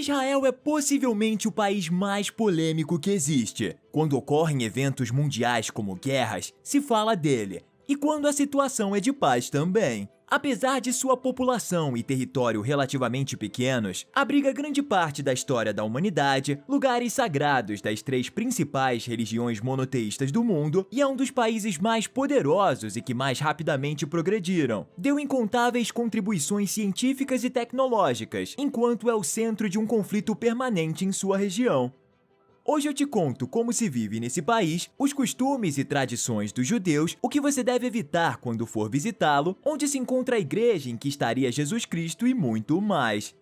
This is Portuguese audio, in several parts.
Israel é possivelmente o país mais polêmico que existe. Quando ocorrem eventos mundiais como guerras, se fala dele, e quando a situação é de paz também. Apesar de sua população e território relativamente pequenos, abriga grande parte da história da humanidade, lugares sagrados das 3 principais religiões monoteístas do mundo e é um dos países mais poderosos e que mais rapidamente progrediram. Deu incontáveis contribuições científicas e tecnológicas, enquanto é o centro de um conflito permanente em sua região. Hoje eu te conto como se vive nesse país, os costumes e tradições dos judeus, o que você deve evitar quando for visitá-lo, onde se encontra a igreja em que estaria Jesus Cristo e muito mais.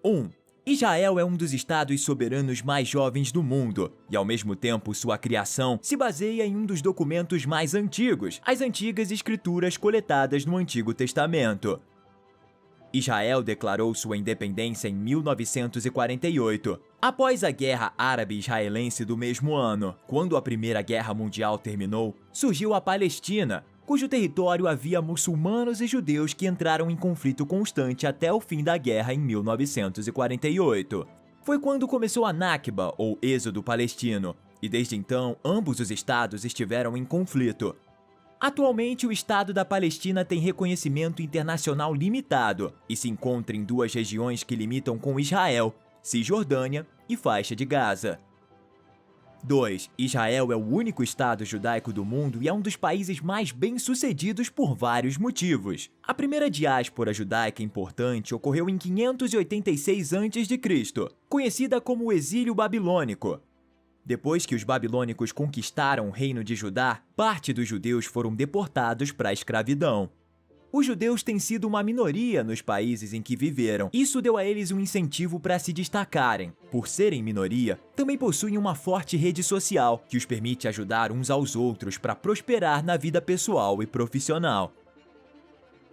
1. Israel é um dos estados soberanos mais jovens do mundo, e ao mesmo tempo sua criação se baseia em um dos documentos mais antigos, as antigas escrituras coletadas no Antigo Testamento. Israel declarou sua independência em 1948, após a Guerra Árabe-Israelense do mesmo ano. Quando a Primeira Guerra Mundial terminou, surgiu a Palestina, cujo território havia muçulmanos e judeus que entraram em conflito constante até o fim da guerra em 1948. Foi quando começou a Nakba, ou Êxodo Palestino, e desde então ambos os estados estiveram em conflito. Atualmente, o Estado da Palestina tem reconhecimento internacional limitado e se encontra em 2 regiões que limitam com Israel, Cisjordânia e Faixa de Gaza. 2. Israel é o único Estado judaico do mundo e é um dos países mais bem-sucedidos por vários motivos. A primeira diáspora judaica importante ocorreu em 586 a.C., conhecida como o exílio babilônico. Depois que os babilônicos conquistaram o reino de Judá, parte dos judeus foram deportados para a escravidão. Os judeus têm sido uma minoria nos países em que viveram. Isso deu a eles um incentivo para se destacarem. Por serem minoria, também possuem uma forte rede social, que os permite ajudar uns aos outros para prosperar na vida pessoal e profissional.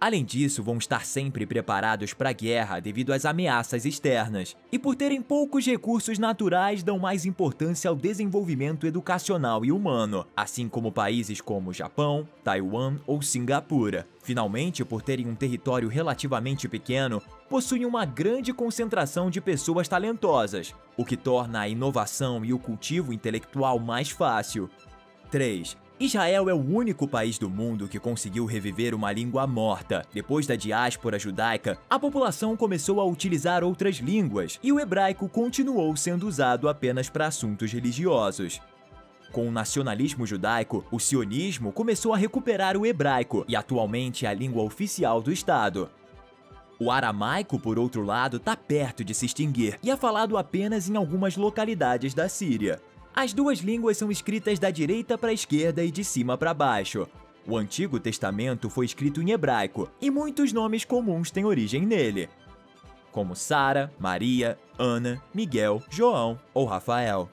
Além disso, vão estar sempre preparados para a guerra devido às ameaças externas. E por terem poucos recursos naturais, dão mais importância ao desenvolvimento educacional e humano, assim como países como Japão, Taiwan ou Singapura. Finalmente, por terem um território relativamente pequeno, possuem uma grande concentração de pessoas talentosas, o que torna a inovação e o cultivo intelectual mais fácil. 3. Israel é o único país do mundo que conseguiu reviver uma língua morta. Depois da diáspora judaica, a população começou a utilizar outras línguas e o hebraico continuou sendo usado apenas para assuntos religiosos. Com o nacionalismo judaico, o sionismo começou a recuperar o hebraico e atualmente é a língua oficial do Estado. O aramaico, por outro lado, está perto de se extinguir e é falado apenas em algumas localidades da Síria. As 2 línguas são escritas da direita para a esquerda e de cima para baixo. O Antigo Testamento foi escrito em hebraico e muitos nomes comuns têm origem nele, como Sara, Maria, Ana, Miguel, João ou Rafael.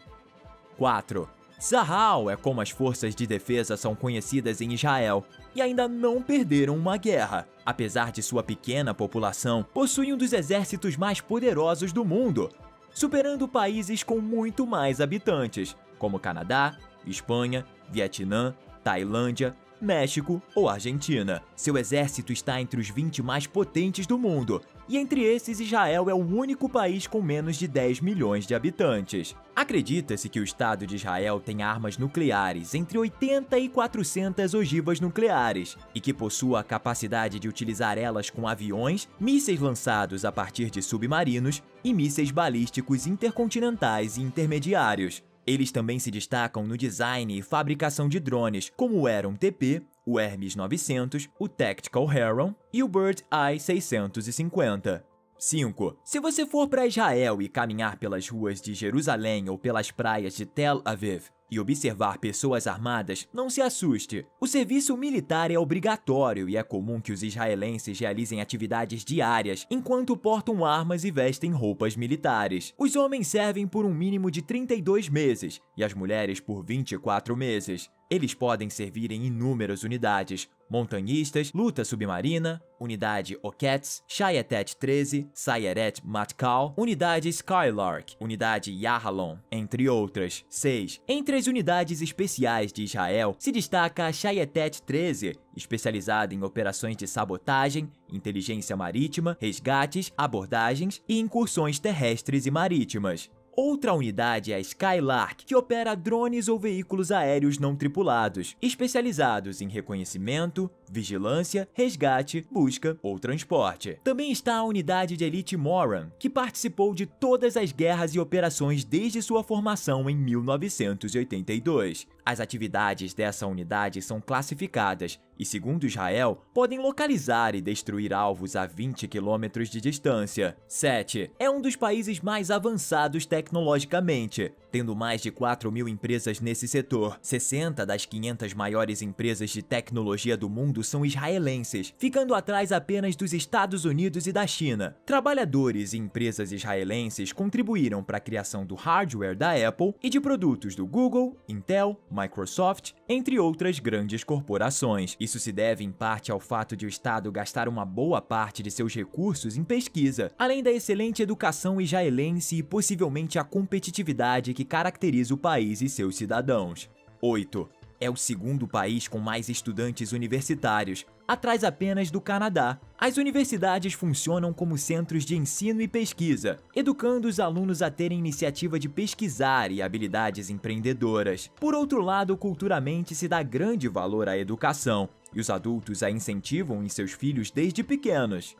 4. Tzahal é como as forças de defesa são conhecidas em Israel e ainda não perderam uma guerra. Apesar de sua pequena população, possuem um dos exércitos mais poderosos do mundo, superando países com muito mais habitantes, como Canadá, Espanha, Vietnã, Tailândia, México ou Argentina. Seu exército está entre os 20 mais potentes do mundo, e entre esses Israel é o único país com menos de 10 milhões de habitantes. Acredita-se que o Estado de Israel tem armas nucleares entre 80 e 400 ogivas nucleares, e que possua a capacidade de utilizar elas com aviões, mísseis lançados a partir de submarinos e mísseis balísticos intercontinentais e intermediários. Eles também se destacam no design e fabricação de drones, como o Heron TP, o Hermes 900, o Tactical Heron e o Bird Eye 650. 5. Se você for para Israel e caminhar pelas ruas de Jerusalém ou pelas praias de Tel Aviv e observar pessoas armadas, não se assuste. O serviço militar é obrigatório e é comum que os israelenses realizem atividades diárias enquanto portam armas e vestem roupas militares. Os homens servem por um mínimo de 32 meses e as mulheres por 24 meses. Eles podem servir em inúmeras unidades: montanhistas, luta submarina, unidade Oketz, Shayetet 13, Sayeret Matkal, unidade Skylark, unidade Yahalon, entre outras. 6. Entre Entre as unidades especiais de Israel se destaca a Shayetet 13, especializada em operações de sabotagem, inteligência marítima, resgates, abordagens e incursões terrestres e marítimas. Outra unidade é a Skylark, que opera drones ou veículos aéreos não tripulados, especializados em reconhecimento, vigilância, resgate, busca ou transporte. Também está a unidade de elite Moran, que participou de todas as guerras e operações desde sua formação em 1982. As atividades dessa unidade são classificadas e, segundo Israel, podem localizar e destruir alvos a 20 quilômetros de distância. 7. É um dos países mais avançados tecnologicamente, tendo mais de 4.000 empresas nesse setor. 60 das 500 maiores empresas de tecnologia do mundo são israelenses, ficando atrás apenas dos Estados Unidos e da China. Trabalhadores e empresas israelenses contribuíram para a criação do hardware da Apple e de produtos do Google, Intel, Microsoft, entre outras grandes corporações. Isso se deve em parte ao fato de o Estado gastar uma boa parte de seus recursos em pesquisa, além da excelente educação israelense e possivelmente a competitividade que caracteriza o país e seus cidadãos. 8. É o segundo país com mais estudantes universitários, atrás apenas do Canadá. As universidades funcionam como centros de ensino e pesquisa, educando os alunos a terem iniciativa de pesquisar e habilidades empreendedoras. Por outro lado, culturalmente se dá grande valor à educação, e os adultos a incentivam em seus filhos desde pequenos.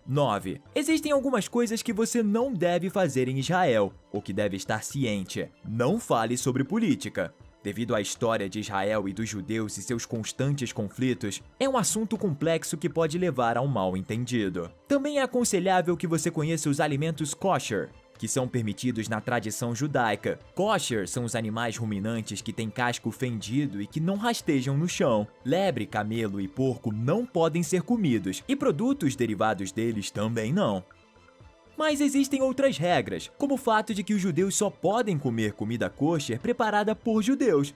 9. Existem algumas coisas que você não deve fazer em Israel, ou que deve estar ciente. Não fale sobre política. Devido à história de Israel e dos judeus e seus constantes conflitos, é um assunto complexo que pode levar a um mal-entendido. Também é aconselhável que você conheça os alimentos kosher, que são permitidos na tradição judaica. Kosher são os animais ruminantes que têm casco fendido e que não rastejam no chão. Lebre, camelo e porco não podem ser comidos, e produtos derivados deles também não. Mas existem outras regras, como o fato de que os judeus só podem comer comida kosher preparada por judeus,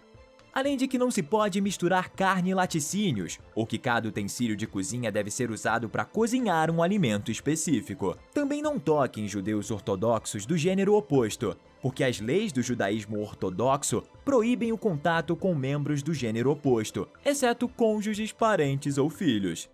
além de que não se pode misturar carne e laticínios, ou que cada utensílio de cozinha deve ser usado para cozinhar um alimento específico. Também não toque em judeus ortodoxos do gênero oposto, porque as leis do judaísmo ortodoxo proíbem o contato com membros do gênero oposto, exceto cônjuges, parentes ou filhos.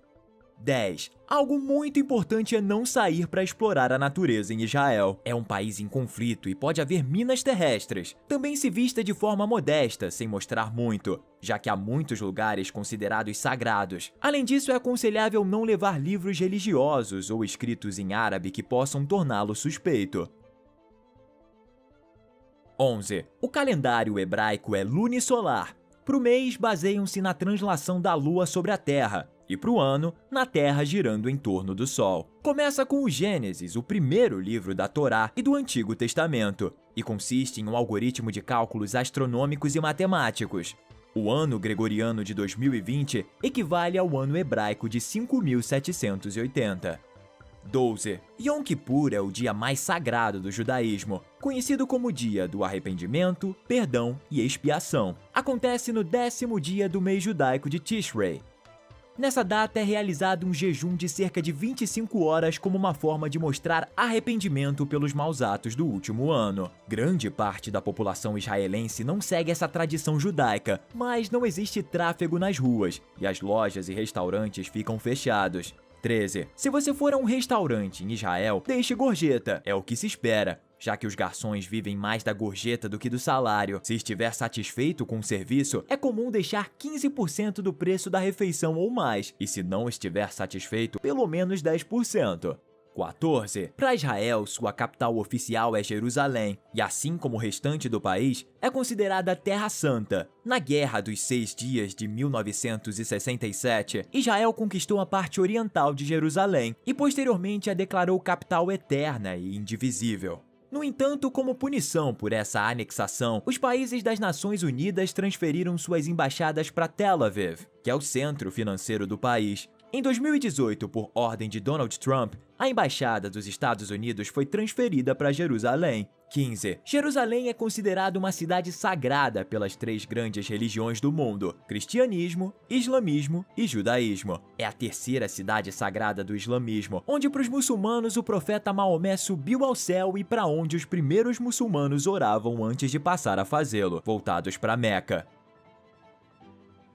10. Algo muito importante é não sair para explorar a natureza em Israel. É um país em conflito e pode haver minas terrestres. Também se vista de forma modesta, sem mostrar muito, já que há muitos lugares considerados sagrados. Além disso, é aconselhável não levar livros religiosos ou escritos em árabe que possam torná-lo suspeito. 11. O calendário hebraico é lunisolar. Para o mês, baseiam-se na translação da lua sobre a Terra, e para o ano, na Terra girando em torno do Sol. Começa com o Gênesis, o primeiro livro da Torá e do Antigo Testamento, e consiste em um algoritmo de cálculos astronômicos e matemáticos. O ano gregoriano de 2020 equivale ao ano hebraico de 5.780. 12. Yom Kippur é o dia mais sagrado do judaísmo, conhecido como dia do arrependimento, perdão e expiação. Acontece no 10º dia do mês judaico de Tishrei. Nessa data é realizado um jejum de cerca de 25 horas como uma forma de mostrar arrependimento pelos maus atos do último ano. Grande parte da população israelense não segue essa tradição judaica, mas não existe tráfego nas ruas e as lojas e restaurantes ficam fechados. 13. Se você for a um restaurante em Israel, deixe gorjeta, é o que se espera, já que os garçons vivem mais da gorjeta do que do salário. Se estiver satisfeito com o serviço, é comum deixar 15% do preço da refeição ou mais, e se não estiver satisfeito, pelo menos 10%. 14. Para Israel, sua capital oficial é Jerusalém, e assim como o restante do país, é considerada Terra Santa. Na Guerra dos 6 Dias de 1967, Israel conquistou a parte oriental de Jerusalém e posteriormente a declarou capital eterna e indivisível. No entanto, como punição por essa anexação, os países das Nações Unidas transferiram suas embaixadas para Tel Aviv, que é o centro financeiro do país. Em 2018, por ordem de Donald Trump, a embaixada dos Estados Unidos foi transferida para Jerusalém. 15. Jerusalém é considerada uma cidade sagrada pelas 3 grandes religiões do mundo: cristianismo, islamismo e judaísmo. É a terceira cidade sagrada do islamismo, onde para os muçulmanos o profeta Maomé subiu ao céu e para onde os primeiros muçulmanos oravam antes de passar a fazê-lo, voltados para Meca.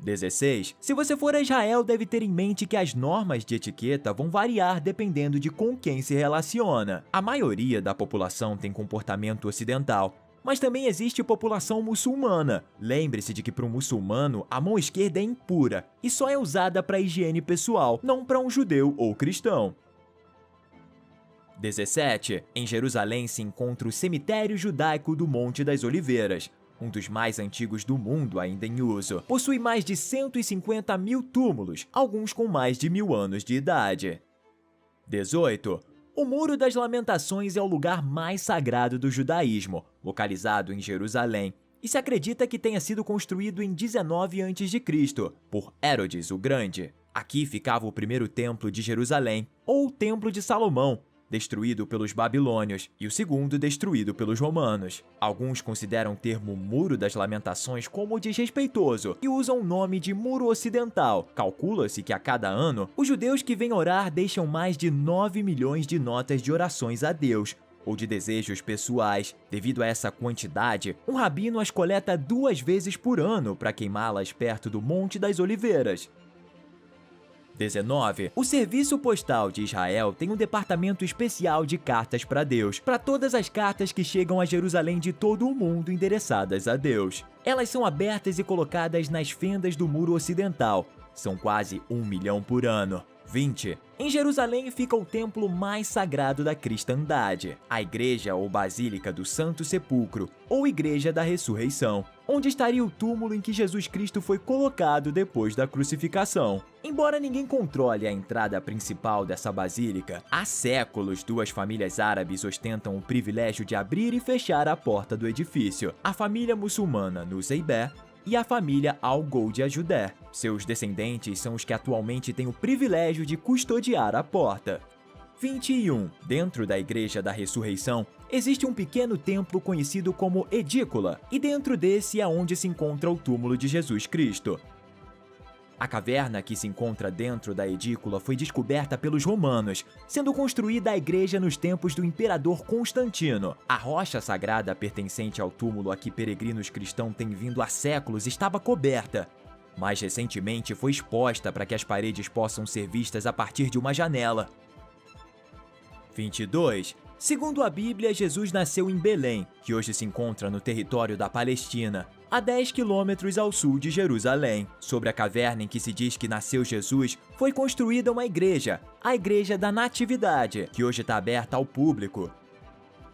16. Se você for a Israel, deve ter em mente que as normas de etiqueta vão variar dependendo de com quem se relaciona. A maioria da população tem comportamento ocidental, mas também existe população muçulmana. Lembre-se de que para um muçulmano, a mão esquerda é impura e só é usada para higiene pessoal, não para um judeu ou cristão. 17. Em Jerusalém se encontra o cemitério judaico do Monte das Oliveiras, um dos mais antigos do mundo ainda em uso. Possui mais de 150 mil túmulos, alguns com mais de 1000 anos de idade. 18. O Muro das Lamentações é o lugar mais sagrado do judaísmo, localizado em Jerusalém, e se acredita que tenha sido construído em 19 a.C., por Herodes o Grande. Aqui ficava o primeiro templo de Jerusalém, ou o Templo de Salomão, destruído pelos babilônios, e o segundo destruído pelos romanos. Alguns consideram o termo Muro das Lamentações como desrespeitoso e usam o nome de Muro Ocidental. Calcula-se que a cada ano, os judeus que vêm orar deixam mais de 9 milhões de notas de orações a Deus, ou de desejos pessoais. Devido a essa quantidade, um rabino as coleta 2 vezes por ano para queimá-las perto do Monte das Oliveiras. 19. O Serviço Postal de Israel tem um departamento especial de cartas para Deus, para todas as cartas que chegam a Jerusalém de todo o mundo endereçadas a Deus. Elas são abertas e colocadas nas fendas do Muro Ocidental. São quase 1 milhão por ano. 20. Em Jerusalém fica o templo mais sagrado da cristandade, a Igreja ou Basílica do Santo Sepulcro, ou Igreja da Ressurreição, onde estaria o túmulo em que Jesus Cristo foi colocado depois da crucificação. Embora ninguém controle a entrada principal dessa basílica, há séculos 2 famílias árabes ostentam o privilégio de abrir e fechar a porta do edifício: a família muçulmana Nusaybeh e a família Al-Gold Ajudeh. Seus descendentes são os que atualmente têm o privilégio de custodiar a porta. 21. Dentro da Igreja da Ressurreição, existe um pequeno templo conhecido como Edícula, e dentro desse é onde se encontra o túmulo de Jesus Cristo. A caverna que se encontra dentro da edícula foi descoberta pelos romanos, sendo construída a igreja nos tempos do imperador Constantino. A rocha sagrada pertencente ao túmulo a que peregrinos cristãos têm vindo há séculos estava coberta. Mais recentemente foi exposta para que as paredes possam ser vistas a partir de uma janela. 22. Segundo a Bíblia, Jesus nasceu em Belém, que hoje se encontra no território da Palestina, a 10 quilômetros ao sul de Jerusalém. Sobre a caverna em que se diz que nasceu Jesus, foi construída uma igreja, a Igreja da Natividade, que hoje está aberta ao público.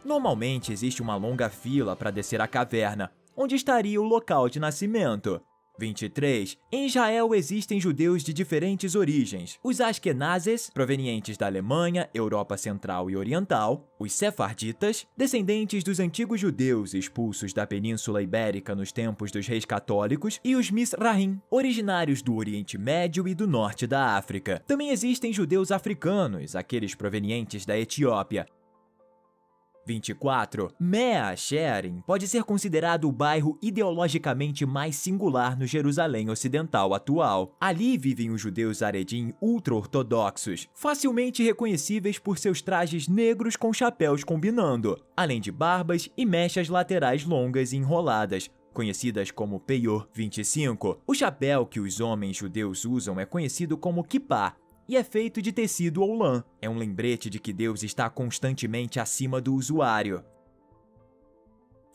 Normalmente existe uma longa fila para descer a caverna, onde estaria o local de nascimento. 23. Em Israel existem judeus de diferentes origens: os Askenazes, provenientes da Alemanha, Europa Central e Oriental; os Sefarditas, descendentes dos antigos judeus expulsos da Península Ibérica nos tempos dos reis católicos; e os Mizrahim, originários do Oriente Médio e do norte da África. Também existem judeus africanos, aqueles provenientes da Etiópia. 24. Mea Shearim pode ser considerado o bairro ideologicamente mais singular no Jerusalém Ocidental atual. Ali vivem os judeus Haredim ultra-ortodoxos, facilmente reconhecíveis por seus trajes negros com chapéus combinando, além de barbas e mechas laterais longas e enroladas, conhecidas como Peior. 25. O chapéu que os homens judeus usam é conhecido como kippá, e é feito de tecido ou lã. É um lembrete de que Deus está constantemente acima do usuário.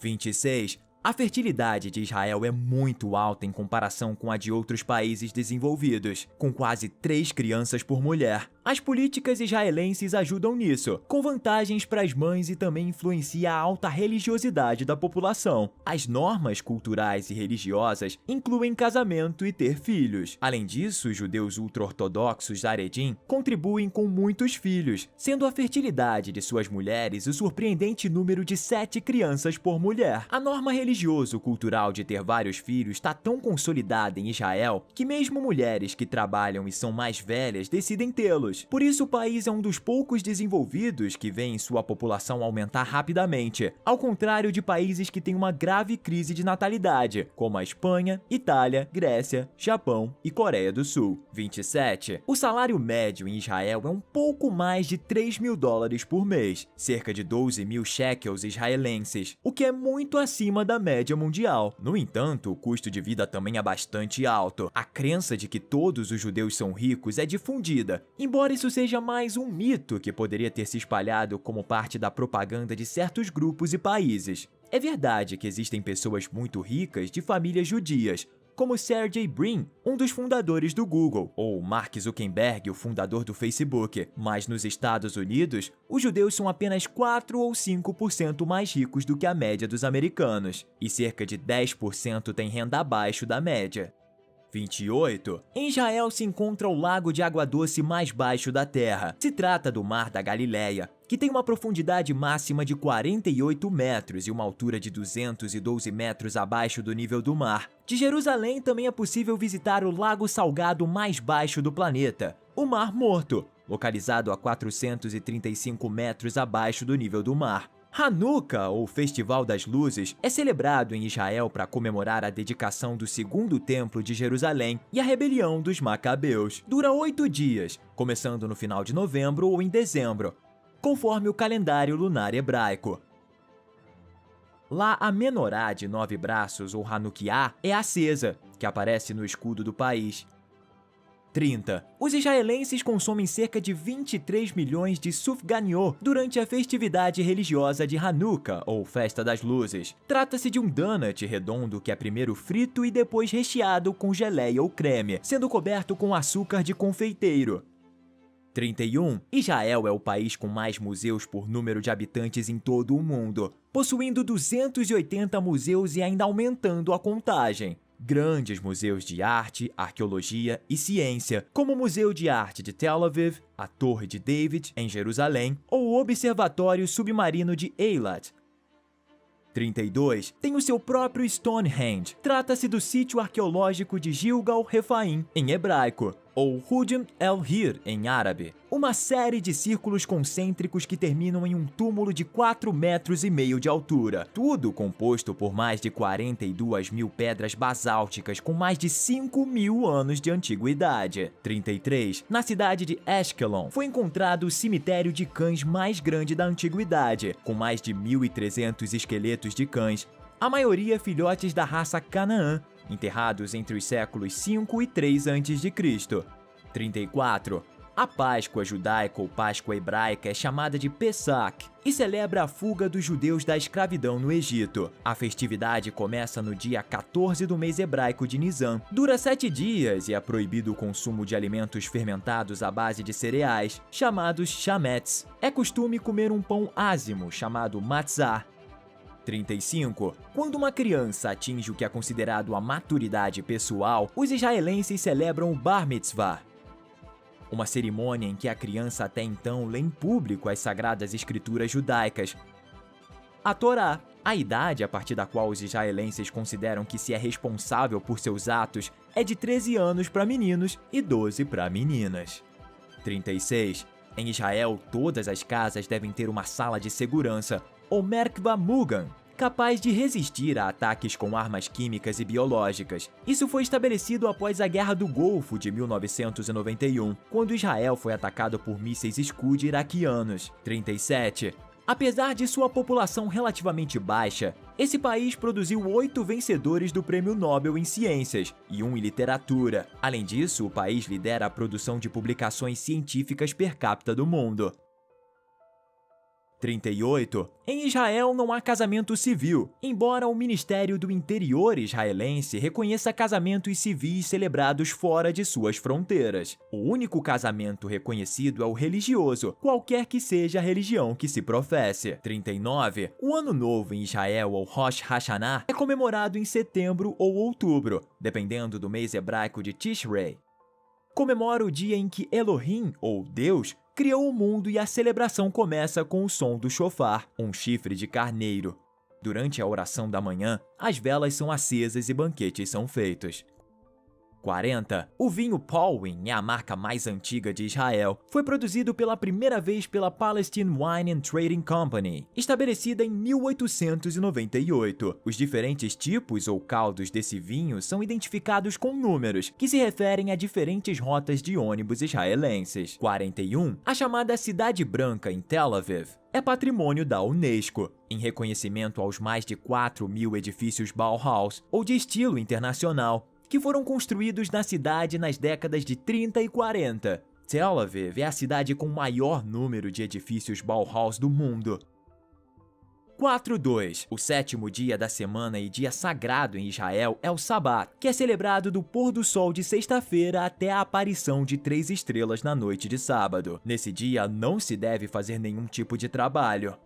26. A fertilidade de Israel é muito alta em comparação com a de outros países desenvolvidos, com quase 3 crianças por mulher. As políticas israelenses ajudam nisso, com vantagens para as mães e também influencia a alta religiosidade da população. As normas culturais e religiosas incluem casamento e ter filhos. Além disso, os judeus ultra-ortodoxos Haredim contribuem com muitos filhos, sendo a fertilidade de suas mulheres o surpreendente número de 7 crianças por mulher. A norma religioso-cultural de ter vários filhos está tão consolidada em Israel que mesmo mulheres que trabalham e são mais velhas decidem tê-los. Por isso, o país é um dos poucos desenvolvidos que vêem sua população aumentar rapidamente, ao contrário de países que têm uma grave crise de natalidade, como a Espanha, Itália, Grécia, Japão e Coreia do Sul. 27. O salário médio em Israel é um pouco mais de $3.000 por mês, cerca de 12.000 shekels israelenses, o que é muito acima da média mundial. No entanto, o custo de vida também é bastante alto. A crença de que todos os judeus são ricos é difundida, embora isso seja mais um mito que poderia ter se espalhado como parte da propaganda de certos grupos e países. É verdade que existem pessoas muito ricas de famílias judias, como Sergey Brin, um dos fundadores do Google, ou Mark Zuckerberg, o fundador do Facebook, mas nos Estados Unidos, os judeus são apenas 4 ou 5% mais ricos do que a média dos americanos, e cerca de 10% têm renda abaixo da média. 28. Em Israel se encontra o lago de água doce mais baixo da Terra. Se trata do Mar da Galileia, que tem uma profundidade máxima de 48 metros e uma altura de 212 metros abaixo do nível do mar. De Jerusalém também é possível visitar o lago salgado mais baixo do planeta, o Mar Morto, localizado a 435 metros abaixo do nível do mar. Hanukkah, ou Festival das Luzes, é celebrado em Israel para comemorar a dedicação do segundo templo de Jerusalém e a rebelião dos Macabeus. Dura 8 dias, começando no final de novembro ou em dezembro, conforme o calendário lunar hebraico. Lá, a menorá de 9 braços, ou Hanukkah, é acesa, que aparece no escudo do país. 30. Os israelenses consomem cerca de 23 milhões de sufganiot durante a festividade religiosa de Hanukkah, ou Festa das Luzes. Trata-se de um donut redondo que é primeiro frito e depois recheado com geleia ou creme, sendo coberto com açúcar de confeiteiro. 31. Israel é o país com mais museus por número de habitantes em todo o mundo, possuindo 280 museus e ainda aumentando a contagem. Grandes museus de arte, arqueologia e ciência, como o Museu de Arte de Tel Aviv, a Torre de David, em Jerusalém, ou o Observatório Submarino de Eilat. 32. Tem o seu próprio Stonehenge. Trata-se do sítio arqueológico de Gilgal Refaim, em hebraico, ou Hudim el-Hir, em árabe. Uma série de círculos concêntricos que terminam em um túmulo de 4,5 metros de altura. Tudo composto por mais de 42.000 pedras basálticas com mais de 5.000 anos de antiguidade. 33. Na cidade de Ashkelon, foi encontrado o cemitério de cães mais grande da antiguidade, com mais de 1.300 esqueletos de cães, a maioria filhotes da raça Canaã, enterrados entre os séculos 5 e 3 a.C. 34. A Páscoa judaica ou Páscoa hebraica é chamada de Pesach e celebra a fuga dos judeus da escravidão no Egito. A festividade começa no dia 14 do mês hebraico de Nisan. Dura 7 dias e é proibido o consumo de alimentos fermentados à base de cereais, chamados chametz. É costume comer um pão ázimo, chamado matzah. 35. Quando uma criança atinge o que é considerado a maturidade pessoal, os israelenses celebram o Bar Mitzvah, uma cerimônia em que a criança até então lê em público as sagradas escrituras judaicas, a Torá. A idade a partir da qual os israelenses consideram que se é responsável por seus atos é de 13 anos para meninos e 12 para meninas. 36. Em Israel, todas as casas devem ter uma sala de segurança, ou Merkva Mugan, capaz de resistir a ataques com armas químicas e biológicas. Isso foi estabelecido após a Guerra do Golfo de 1991, quando Israel foi atacado por mísseis Scud iraquianos. 37. Apesar de sua população relativamente baixa, esse país produziu 8 vencedores do Prêmio Nobel em Ciências e 1 em Literatura. Além disso, o país lidera a produção de publicações científicas per capita do mundo. 38. Em Israel não há casamento civil, embora o Ministério do Interior israelense reconheça casamentos civis celebrados fora de suas fronteiras. O único casamento reconhecido é o religioso, qualquer que seja a religião que se professe. 39. O Ano Novo em Israel, ou Rosh Hashanah, é comemorado em setembro ou outubro, dependendo do mês hebraico de Tishrei. Comemora o dia em que Elohim, ou Deus, criou o mundo, e a celebração começa com o som do shofar, um chifre de carneiro. Durante a oração da manhã, as velas são acesas e banquetes são feitos. 40. O vinho Paulwyn é a marca mais antiga de Israel. Foi produzido pela primeira vez pela Palestine Wine and Trading Company, estabelecida em 1898. Os diferentes tipos ou caldos desse vinho são identificados com números, que se referem a diferentes rotas de ônibus israelenses. 41. A chamada Cidade Branca, em Tel Aviv, é patrimônio da Unesco, em reconhecimento aos mais de 4.000 edifícios Bauhaus, ou de estilo internacional, que foram construídos na cidade nas décadas de 30 e 40. Tel Aviv é a cidade com o maior número de edifícios Bauhaus do mundo. 4.2. O sétimo dia da semana e dia sagrado em Israel é o Sabat, que é celebrado do pôr do sol de sexta-feira até a aparição de 3 estrelas na noite de sábado. Nesse dia não se deve fazer nenhum tipo de trabalho.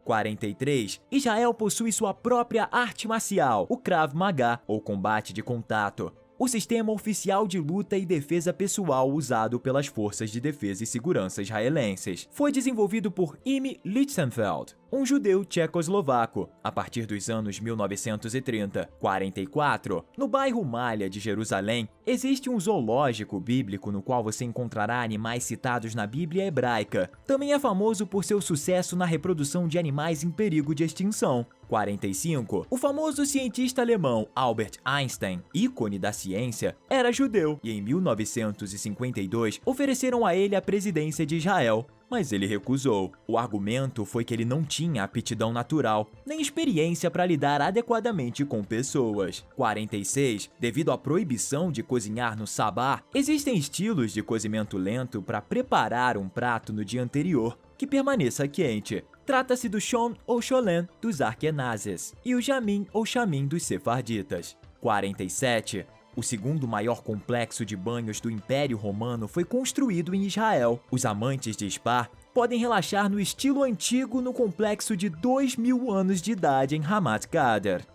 43. Israel possui sua própria arte marcial, o Krav Maga, ou combate de contato, o sistema oficial de luta e defesa pessoal usado pelas forças de defesa e segurança israelenses. Foi desenvolvido por Imi Lichtenfeld, um judeu tchecoslovaco, a partir dos anos 1930. 44. No bairro Malha de Jerusalém, existe um zoológico bíblico no qual você encontrará animais citados na Bíblia hebraica. Também é famoso por seu sucesso na reprodução de animais em perigo de extinção. 45. O famoso cientista alemão Albert Einstein, ícone da ciência, era judeu e em 1952 ofereceram a ele a presidência de Israel, mas ele recusou. O argumento foi que ele não tinha aptidão natural, nem experiência para lidar adequadamente com pessoas. 46. Devido à proibição de cozinhar no sabá, existem estilos de cozimento lento para preparar um prato no dia anterior que permaneça quente. Trata-se do Shon ou Sholem dos Arquenazes e o Jamin ou Chamim dos Sefarditas. 47. O segundo maior complexo de banhos do Império Romano foi construído em Israel. Os amantes de spa podem relaxar no estilo antigo no complexo de 2.000 anos de idade em Ramat Gader.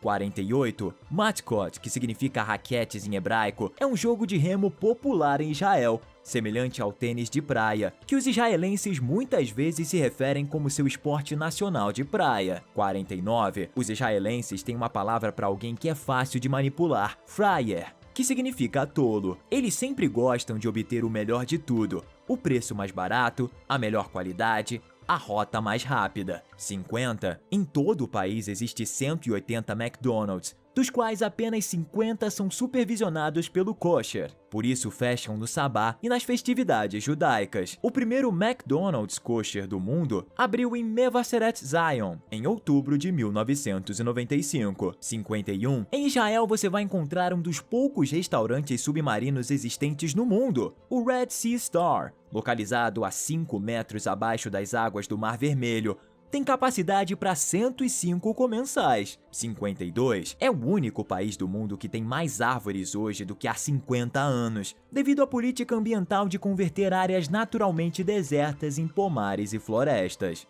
48. Matkot, que significa raquetes em hebraico, é um jogo de remo popular em Israel, semelhante ao tênis de praia, que os israelenses muitas vezes se referem como seu esporte nacional de praia. 49. Os israelenses têm uma palavra para alguém que é fácil de manipular, fryer, que significa tolo. Eles sempre gostam de obter o melhor de tudo, o preço mais barato, a melhor qualidade, a rota mais rápida. 50. Em todo o país existe 180 McDonald's, dos quais apenas 50 são supervisionados pelo kosher. Por isso fecham no sabá e nas festividades judaicas. O primeiro McDonald's kosher do mundo abriu em Mevaseret Zion, em outubro de 1995. 51. Em Israel você vai encontrar um dos poucos restaurantes submarinos existentes no mundo, o Red Sea Star, localizado a 5 metros abaixo das águas do Mar Vermelho. Tem capacidade para 105 comensais. 52. É o único país do mundo que tem mais árvores hoje do que há 50 anos, devido à política ambiental de converter áreas naturalmente desertas em pomares e florestas.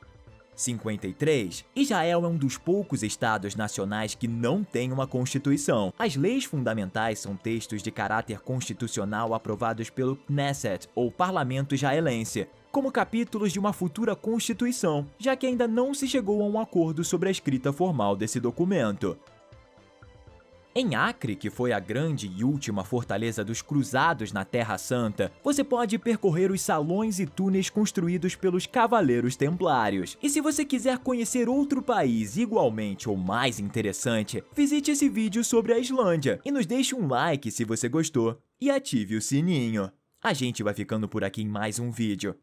53. Israel é um dos poucos estados nacionais que não tem uma constituição. As leis fundamentais são textos de caráter constitucional aprovados pelo Knesset, ou Parlamento Israelense, como capítulos de uma futura constituição, já que ainda não se chegou a um acordo sobre a escrita formal desse documento. Em Acre, que foi a grande e última fortaleza dos cruzados na Terra Santa, você pode percorrer os salões e túneis construídos pelos Cavaleiros Templários. E se você quiser conhecer outro país igualmente ou mais interessante, visite esse vídeo sobre a Islândia e nos deixe um like se você gostou e ative o sininho. A gente vai ficando por aqui em mais um vídeo.